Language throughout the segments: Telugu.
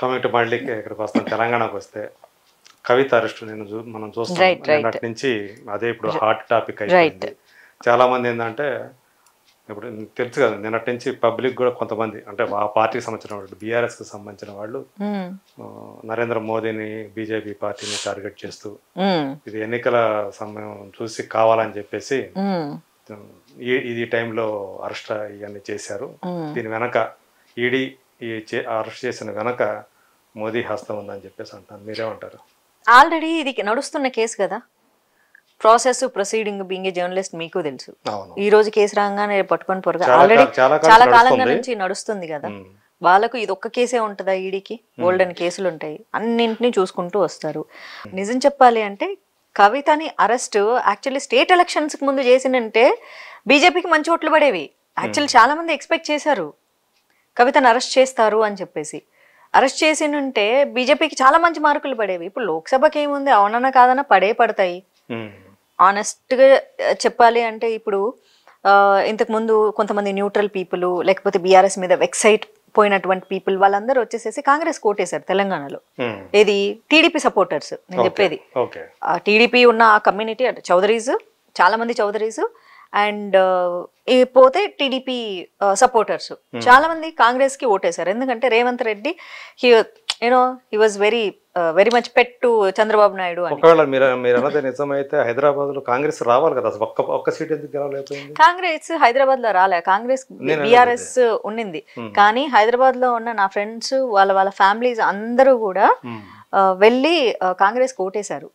కమిటీ మళ్ళీ ఇక్కడికి వస్తాం తెలంగాణకు వస్తే కవిత అరెస్ట్ మనం చూస్తాం నిన్నటి నుంచి అదే ఇప్పుడు హాట్ టాపిక్ అయిపోయింది. చాలామంది ఏంటంటే ఇప్పుడు తెలుసు కదా నిన్నటి నుంచి పబ్లిక్ కూడా కొంతమంది అంటే ఆ పార్టీకి సంబంధించిన వాళ్ళు బీఆర్ఎస్కి సంబంధించిన వాళ్ళు నరేంద్ర మోదీని బీజేపీ పార్టీని టార్గెట్ చేస్తూ ఇది ఎన్నికల సమయం చూసి కావాలని చెప్పేసి ఇది టైంలో అరెస్ట్ ఇవన్నీ చేశారు. దీని వెనక ఈడీ అరెస్ట్ చేసిన వెనక మోదీ హస్తం ఉందని చెప్పేసి అంటాను. మీరేమంటారు? ఆల్రెడీ ఇది నడుస్తున్న కేసు కదా, process proceeding being a journalist మీకు తెలుసు. ఈ రోజు కేసు రాగానే పట్టుకొని పొరగా ఆల్రెడీ చాలా కాలంగా నుంచి నడుస్తుంది కదా. వాళ్ళకు ఇది ఒక్క కేసే ఉంటుందా? ఈడీకి గోల్డెన్ కేసులు ఉంటాయి, అన్నింటినీ చూసుకుంటూ వస్తారు. నిజం చెప్పాలి అంటే కవితని అరెస్ట్ యాక్చువల్లీ స్టేట్ ఎలక్షన్స్ కి ముందు చేసినంటే బీజేపీకి మంచి ఓట్లు పడేవి. యాక్చువల్లీ చాలా మంది ఎక్స్పెక్ట్ చేశారు కవితను అరెస్ట్ చేస్తారు అని చెప్పేసి. అరెస్ట్ చేసినంటే బీజేపీకి చాలా మంచి మార్కులు పడేవి. ఇప్పుడు లోక్సభకి ఏముంది, అవునన్నా కాదన్నా పడతాయి. ఆనెస్ట్గా చెప్పాలి అంటే ఇప్పుడు ఇంతకు ముందు కొంతమంది న్యూట్రల్ పీపుల్ లేకపోతే బీఆర్ఎస్ మీద వెక్సైట్ పోయినటువంటి పీపుల్ వాళ్ళందరూ వచ్చేసేసి కాంగ్రెస్ కోటేశారు తెలంగాణలో. ఏది టీడీపీ సపోర్టర్స్ నేను చెప్పేది. టీడీపీ ఉన్న ఆ కమ్యూనిటీ అంటే చౌదరీస్, చాలా మంది చౌదరీస్ అండ్ పోతే టీడీపీ సపోర్టర్స్ చాలా మంది కాంగ్రెస్ కి ఓటేశారు. ఎందుకంటే Revanth Reddy he was very much pet to Chandrababu Naidu. ఒకవేళ మీరు అన్నది నిజమైతే హైదరాబాద్ లో కాంగ్రెస్ రావాలి కదా, ఒక్క సీట్ ఎందుకు గెలవలేకపోయింది? కాంగ్రెస్ హైదరాబాద్ లో రాలే, కాంగ్రెస్ బీఆర్ఎస్ ఉన్నింది. కానీ హైదరాబాద్ లో ఉన్న నా ఫ్రెండ్స్ వాళ్ళ ఫ్యామిలీస్ అందరూ కూడా వెళ్ళి కాంగ్రెస్ కి ఓటేశారు.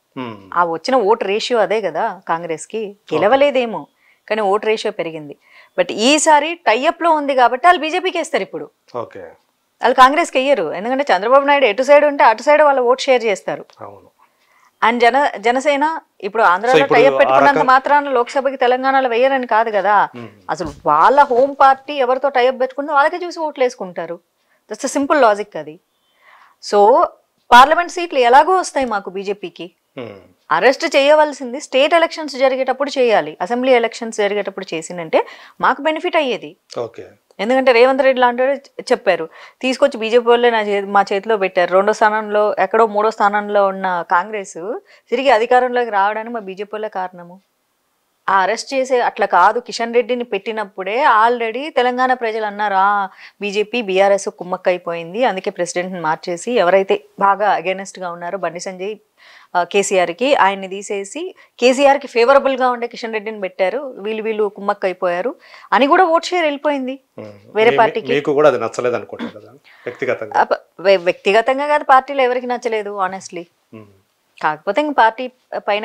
ఆ వచ్చిన ఓటు రేషియో అదే కదా, కాంగ్రెస్ కి గెలవలేదేమో కానీ ఓటు రేషియో పెరిగింది. బట్ ఈసారి టైఅప్ లో ఉంది కాబట్టి వాళ్ళు బీజేపీకి వేస్తారు. ఇప్పుడు వాళ్ళు కాంగ్రెస్కి వెయ్యరు, ఎందుకంటే చంద్రబాబు నాయుడు ఎటు సైడ్ ఉంటే అటు సైడ్ వాళ్ళ ఓటు షేర్ చేస్తారు. అండ్ జనసేన ఇప్పుడు ఆంధ్రాలో టైఅప్ పెట్టుకున్నంత మాత్రాన లోక్సభకి తెలంగాణలో వెయ్యరని కాదు కదా. అసలు వాళ్ళ హోమ్ పార్టీ ఎవరితో టైఅప్ పెట్టుకుందో వాళ్ళకే చూసి ఓట్లు వేసుకుంటారు. దట్స్ సింపుల్ లాజిక్ అది. సో పార్లమెంట్ సీట్లు ఎలాగో వస్తాయి మాకు బీజేపీకి. అరెస్ట్ చేయవలసింది స్టేట్ ఎలక్షన్స్ జరిగేటప్పుడు చేయాలి, అసెంబ్లీ ఎలక్షన్స్ జరిగేటప్పుడు చేసిందంటే మాకు బెనిఫిట్ అయ్యేది. ఎందుకంటే రేవంత్ రెడ్డి లాంటి చెప్పారు, తీసుకొచ్చి బీజేపీ వాళ్ళే మా చేతిలో పెట్టారు. 2వ స్థానంలో ఎక్కడో 3వ స్థానంలో ఉన్న కాంగ్రెస్ తిరిగి అధికారంలోకి రావడానికి మా బీజేపీ వాళ్ళే కారణము. ఆ అరెస్ట్ చేసే అట్లా కాదు, కిషన్ రెడ్డిని పెట్టినప్పుడే ఆల్రెడీ తెలంగాణ ప్రజలు అన్నారు బీజేపీ బీఆర్ఎస్ కుమ్మక్క అయిపోయింది, అందుకే ప్రెసిడెంట్ని మార్చేసి ఎవరైతే బాగా అగైనెస్ట్గా ఉన్నారో బండి సంజయ్ కేసీఆర్కి ఆయన్ని తీసేసి కేసీఆర్కి ఫేవరబుల్గా ఉండే కిషన్ రెడ్డిని పెట్టారు, వీళ్ళు కుమ్మక్క అయిపోయారు అని కూడా ఓట్ షేర్ వెళ్ళిపోయింది వేరే పార్టీకి. వ్యక్తిగతంగా కాదు, పార్టీలో ఎవరికి నచ్చలేదు ఆనెస్ట్లీ. కాకపోతే ఇంక పార్టీ పైన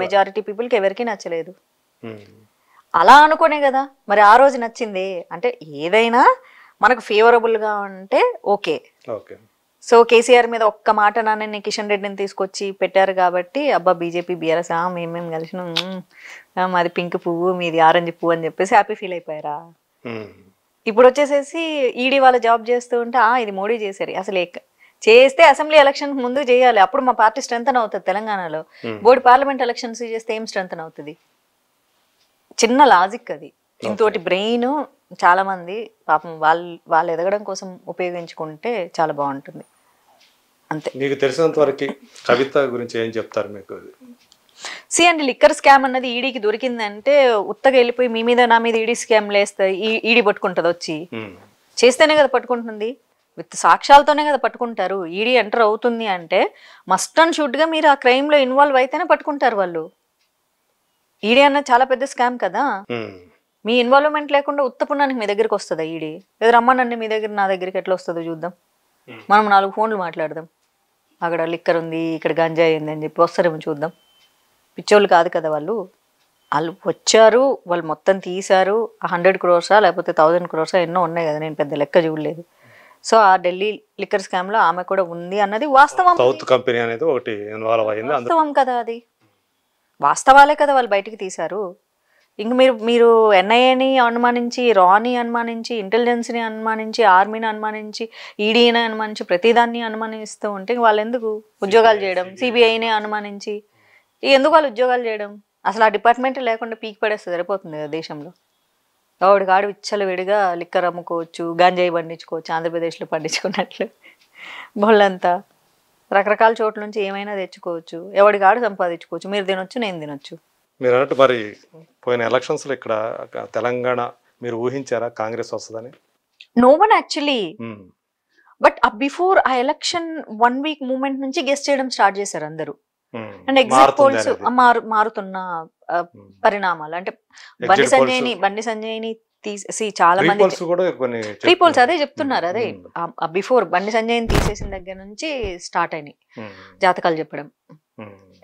మెజారిటీ పీపుల్కి ఎవరికి నచ్చలేదు. అలా అనుకునే కదా మరి ఆ రోజు నచ్చింది. అంటే ఏదైనా మనకు ఫేవరబుల్గా ఉంటే ఓకే. సో కేసీఆర్ మీద ఒక్క మాట నాన్న కిషన్ రెడ్డిని తీసుకొచ్చి పెట్టారు కాబట్టి అబ్బా బీజేపీ బీఆర్ఎస్ మేమేం కలిసినాం, మాది పింక్ పువ్వు మీది ఆరెంజ్ పువ్వు అని చెప్పేసి హ్యాపీ ఫీల్ అయిపోయారా. ఇప్పుడు వచ్చేసేసి ఈడీ వాళ్ళ జాబ్ చేస్తూ ఉంటే ఇది మోడీ చేశారు. అసలు చేస్తే అసెంబ్లీ ఎలక్షన్ ముందు చేయాలి, అప్పుడు మా పార్టీ స్ట్రెంథన్ అవుతుంది. తెలంగాణలో బోర్డు పార్లమెంట్ ఎలక్షన్స్ చేస్తే ఏం స్ట్రెంథన్ అవుతుంది? చిన్న లాజిక్ అది. ఇంతోటి బ్రెయిన్ చాలా మంది పాపం వాళ్ళు ఎదగడం కోసం ఉపయోగించుకుంటే చాలా బాగుంటుంది. అంతే. మీకు తెలిసినంత వరకు కవిత గురించి ఏం చెప్తారు మీకు? అండి లిక్కర్ స్కామ్ అన్నది ఈడీకి దొరికిందంటే ఉత్తగా వెళ్ళిపోయి మీ మీద నా మీద ఈడీ స్కామ్ లేస్తే ఈడీ పట్టుకుంటుంది, వచ్చి చేస్తేనే కదా పట్టుకుంటుంది, విత్ సాక్ష్యాలతోనే కదా పట్టుకుంటారు. ఈడీ ఎంటర్ అవుతుంది అంటే మస్ట్ అండ్ షుడ్గా మీరు ఆ క్రైమ్లో ఇన్వాల్వ్ అయితేనే పట్టుకుంటారు వాళ్ళు. ఈడీ అన్నది చాలా పెద్ద స్కామ్ కదా, మీ ఇన్వాల్వ్మెంట్ లేకుండా ఉత్తపుణ్యానికి మీ దగ్గరికి వస్తుందా ఈడీ? లేదా రమ్మనండి మీ దగ్గర, నా దగ్గరికి ఎట్లా వస్తుందో చూద్దాం, మనం 4 ఫోన్లు మాట్లాడదాం, అక్కడ లిక్కర్ ఉంది ఇక్కడ గంజాయి ఉంది అని చెప్పి వస్తారేమో చూద్దాం. పిచ్చోళ్ళు కాదు కదా వాళ్ళు వచ్చారు, వాళ్ళు మొత్తం తీశారు. 100 crores లేకపోతే 1000 crores ఎన్నో ఉన్నాయి కదా, నేను పెద్ద లెక్క చూడలేదు. సో ఆ ఢిల్లీ లిక్కర్ స్కామ్ లో ఆమె కూడా ఉంది అన్నది వాస్తవం. సౌత్ కంపెనీ అనేది ఒకటి ఇన్వాల్వ్ అయ్యింది, వాస్తవం కదా, అది వాస్తవాలే కదా వాళ్ళు బయటికి తీశారు. ఇంక మీరు ఎన్ఐఏని అనుమానించి, రాని అనుమానించి, ఇంటెలిజెన్స్ని అనుమానించి, ఆర్మీని అనుమానించి, ఈడీని అనుమానించి, ప్రతిదాన్ని అనుమానిస్తూ ఉంటే వాళ్ళు ఎందుకు ఉద్యోగాలు చేయడం? సిబిఐని అనుమానించి ఎందుకు వాళ్ళు ఉద్యోగాలు చేయడం? అసలు ఆ డిపార్ట్మెంట్ లేకుండా పీకి పడేస్తే సరిపోతుంది కదా దేశంలో. ఎవడి కాడు విచ్చలు విడిగా లిక్కర్ అమ్ముకోవచ్చు, గంజాయి పండించుకోవచ్చు, ఆంధ్రప్రదేశ్లో పండించుకున్నట్లు బొళ్ళంతా రకరకాల చోట్ల నుంచి ఏమైనా తెచ్చుకోవచ్చు, ఎవడి కాడు సంపాదించుకోవచ్చు. మీరు తినొచ్చు, నేను తినొచ్చు. మీరు అన్నట్టు మరి పోయిన ఎలక్షన్స్లో ఇక్కడ తెలంగాణ మీరు ఊహించారా కాంగ్రెస్ వస్తుందని? No one actually. But before ఆ ఎలక్షన్ 1 week మూమెంట్ నుంచి గెస్ చేయడం స్టార్ట్ చేశారు అందరూ. అండ్ ఎగ్జిట్ పోల్స్ మారుతున్న పరిణామాలు అంటే బండి సంజయ్ని తీసేసి చాలా మంది ప్రీ పోల్స్ అదే చెప్తున్నారు. అదే బిఫోర్ బండి సంజయ్ని తీసేసిన దగ్గర నుంచి స్టార్ట్ అయినాయి జాతకాలు చెప్పడం.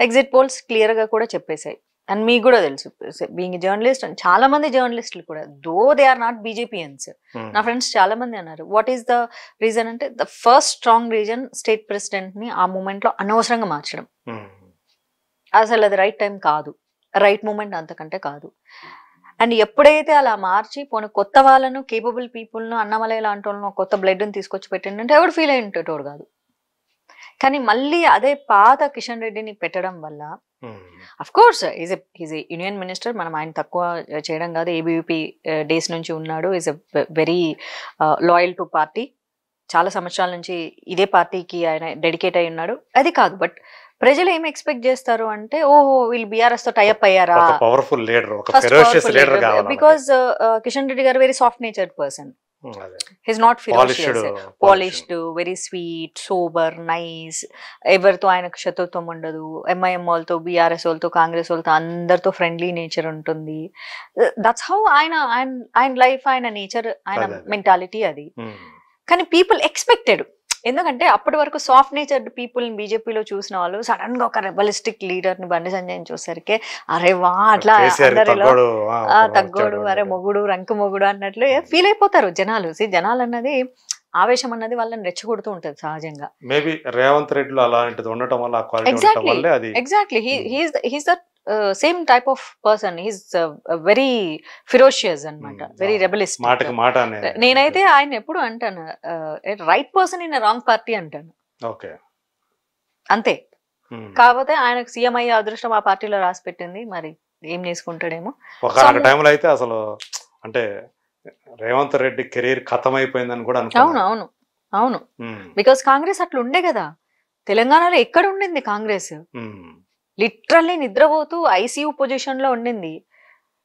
ఎగ్జిట్ పోల్స్ క్లియర్ గా కూడా చెప్పేశాయి. అండ్ మీకు కూడా తెలుసు, బీయింగ్ జర్నలిస్ట్, చాలా మంది జర్నలిస్టులు కూడా, దో దే ఆర్ నాట్ బీజేపీయన్స్, నా ఫ్రెండ్స్ చాలా మంది అన్నారు వాట్ ఈస్ ద రీజన్ అంటే the first strong reason state president ని ఆ మూమెంట్ లో అనవసరంగా మార్చడం. అసలు అది రైట్ టైం కాదు, రైట్ మూమెంట్ అంతకంటే కాదు. అండ్ ఎప్పుడైతే అలా మార్చి పోనీ కొత్త వాళ్ళను, కేపబుల్ పీపుల్ను, అన్నమలై లాంటి వాళ్ళను, కొత్త బ్లడ్ని తీసుకొచ్చి పెట్టిందంటే ఎవడు ఫీల్ అయ్యేటోడు కాదు. కానీ మళ్ళీ అదే పాత కిషన్ రెడ్డిని పెట్టడం వల్ల, of course is A union minister, మనం ఆయన తక్కువ చేయడం కాదు, ఏబీవీపీ డేస్ నుంచి ఉన్నాడు, is a very loyal to party, చాలా సంవత్సరాల నుంచి ఇదే పార్టీకి ఆయన డెడికేట్ అయి ఉన్నాడు. అది కాదు, బట్ ప్రజలు ఏం ఎక్స్పెక్ట్ చేస్తారు అంటే ఓహో వీళ్ళు బీఆర్ఎస్ తో టైఅప్ అయ్యారా, పవర్ఫుల్ లీడర్, ఒక ఫెరోషియస్ లీడర్ కావాలి. బికాజ్ కిషన్ రెడ్డి గారు very soft natured person, he's not ferocious, polished, very sweet, sober, nice, ఎవరితో ఆయనకు శత్రుత్వం ఉండదు. ఎంఐఎం వాళ్ళతో, బీఆర్ఎస్ వాళ్ళతో, కాంగ్రెస్ వాళ్ళతో అందరితో ఫ్రెండ్లీ నేచర్ ఉంటుంది. దట్స్ హౌ ఆయన లైఫ్, ఆయన నేచర్, ఆయన మెంటాలిటీ అది. కానీ పీపుల్ ఎక్స్పెక్టెడ్, ఎందుకంటే అప్పటి వరకు సాఫ్ట్ నేచర్డ్ పీపుల్ బీజేపీలో చూసిన వాళ్ళు సడన్ గా ఒక రెబలిస్టిక్ లీడర్ ని బండి సంజయ్ చూసరికి అరే వా అట్లా అందరిలో తగ్గోడు, అరే మొగుడు, రంకు మొగుడు అన్నట్లు ఫీల్ అయిపోతారు జనాలు. జనాలు అన్నది, ఆవేశం అన్నది వాళ్ళని రెచ్చగొడుతూ ఉంటది సహజంగా. మేబీ రేవంత్ రెడ్డిలో అలాంటిది ఉండటం వల్ల exactly he's that same type of person. He's very ferocious అన్నమాట, వెరీ రెబలిస్ట్. నేనైతే ఆయన ఎప్పుడు అంటాను right person in wrong party అంటాను, అంతే. కాకపోతే ఆయనకు సీఎం అయ్యే అదృష్టం ఆ పార్టీలో రాసి పెట్టింది, మరి ఏం చేసుకుంటాడేమో. ఒక టైంలో అయితే అసలు అంటే రేవంత్ రెడ్డి కెరీర్ ఖతం అయిపోయిందని కూడా అనుకున్నాను. అవును అవును, బికాస్ కాంగ్రెస్ అట్లా ఉండే కదా. తెలంగాణలో ఎక్కడ ఉండింది కాంగ్రెస్? లిటరల్లీ నిద్రపోతూ ఐసీయూ పొజిషన్ లో ఉండింది.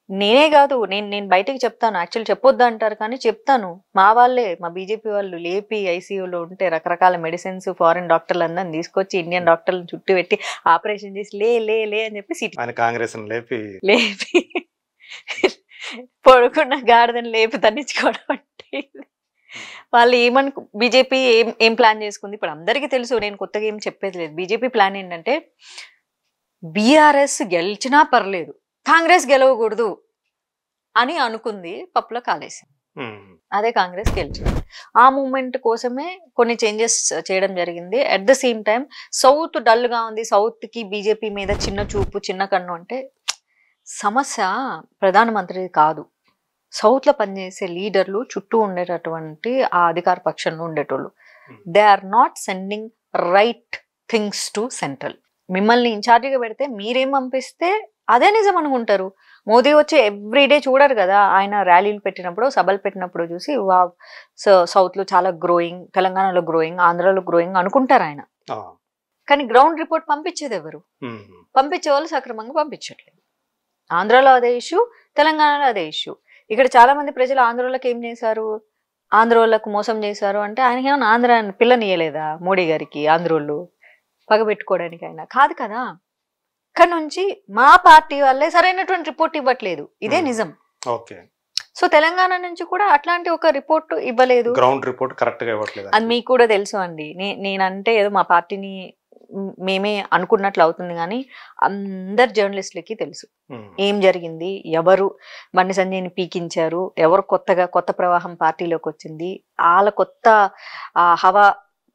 నేనే కాదు, నేను బయటకు చెప్తాను, యాక్చువల్ చెప్పొద్దు అంటారు కానీ చెప్తాను, మా వాళ్ళే, మా బీజేపీ వాళ్ళు లేపి ఐసీయూలో ఉంటే రకరకాల మెడిసిన్స్, ఫారిన్ డాక్టర్లు అందరిని తీసుకొచ్చి ఇండియన్ డాక్టర్లను చుట్టూ పెట్టి ఆపరేషన్ చేసి లే లే లే అని చెప్పి సిటీ కాంగ్రెస్ లేపి పడుకున్న గాడిదని లేపి తన్నించుకోవడం అంటే వాళ్ళు బీజేపీ ఏం ప్లాన్ చేసుకుంది ఇప్పుడు అందరికీ తెలుసు. నేను కొత్తగా ఏం చెప్పేది లేదు. బీజేపీ ప్లాన్ ఏంటంటే బీఆర్ఎస్ గెలిచినా పర్లేదు, కాంగ్రెస్ గెలవకూడదు అని అనుకుంది, పప్పులో కాలేసింది. అదే కాంగ్రెస్ గెలిచింది. ఆ మూమెంట్ కోసమే కొన్ని చేంజెస్ చేయడం జరిగింది. At the same time south dull గా ఉంది, సౌత్ కి బీజేపీ మీద చిన్న చూపు, చిన్న కన్ను. అంటే సమస్య ప్రధానమంత్రి కాదు, సౌత్ లో పనిచేసే లీడర్లు, చుట్టూ ఉండేటటువంటి ఆ అధికార పక్షంలో ఉండేటోళ్ళు. They are not sending right things to central. మిమ్మల్ని ఇన్ఛార్జిగా పెడితే మీరేం పంపిస్తే అదే నిజం అనుకుంటారు. మోదీ వచ్చి ఎవ్రీడే చూడరు కదా, ఆయన ర్యాలీలు పెట్టినప్పుడు, సభలు పెట్టినప్పుడు చూసి వా సౌత్ లో చాలా గ్రోయింగ్, తెలంగాణలో గ్రోయింగ్, ఆంధ్రాలో గ్రోయింగ్ అనుకుంటారు ఆయన. కానీ గ్రౌండ్ రిపోర్ట్ పంపించేది ఎవరు? పంపించే వాళ్ళు సక్రమంగా పంపించట్లేదు. ఆంధ్రాలో అదే ఇష్యూ, తెలంగాణలో అదే ఇష్యూ. ఇక్కడ చాలా మంది ప్రజలు ఆంధ్రోళ్ళకి ఏం చేశారు, ఆంధ్రోళ్ళకు మోసం చేశారు అంటే ఆయనకి ఏమైనా ఆంధ్ర పిల్లనియలేదా మోడీ గారికి? ఆంధ్రోళ్ళు పగబెట్టుకోవడానికి అయినా కాదు కదా. ఇక్కడ నుంచి మా పార్టీ వాళ్ళే సరైనటువంటి రిపోర్ట్ ఇవ్వట్లేదు, ఇదే నిజం. సో తెలంగాణ నుంచి కూడా అట్లాంటి ఒక రిపోర్ట్ ఇవ్వలేదు, గ్రౌండ్ రిపోర్ట్ కరెక్ట్ గా ఇవ్వట్లేదు. అది మీకు కూడా తెలుసు అండి. నేనంటే ఏదో మా పార్టీని మేమే అనుకున్నట్లు అవుతుంది కానీ అందరు జర్నలిస్టులకి తెలుసు ఏం జరిగింది, ఎవరు బండి సంజయ్ని పీకించారు, ఎవరు కొత్త ప్రవాహం పార్టీలోకి వచ్చింది, వాళ్ళ కొత్త హవా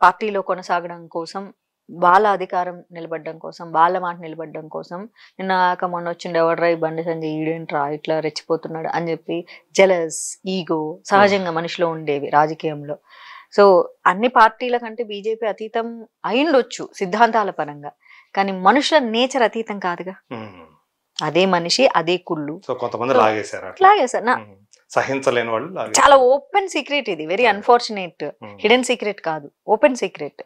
పార్టీలో కొనసాగడం కోసం, వాళ్ళ అధికారం నిలబడడం కోసం, వాళ్ళ మాట నిలబడడం కోసం. నిన్న మొన్న వచ్చిండు ఎవడ్రా బండి సంజయ్, ఈడేంట్రా ఇట్లా రెచ్చిపోతున్నాడు అని చెప్పి జెలస్, ఈగో సహజంగా మనిషిలో ఉండేవి రాజకీయంలో. సో అన్ని పార్టీల కంటే బీజేపీ అతీతం అయిండొచ్చు సిద్ధాంతాల పరంగా, కానీ మనుషుల నేచర్ అతీతం కాదుగా. అదే మనిషి, అదే కుళ్ళు. కొంతమంది లాగేశారు. సహించలేని వాళ్ళు చాలా ఓపెన్ సీక్రెట్ ఇది, వెరీ అన్ఫార్చునేట్, హిడెన్ సీక్రెట్ కాదు, ఓపెన్ సీక్రెట్.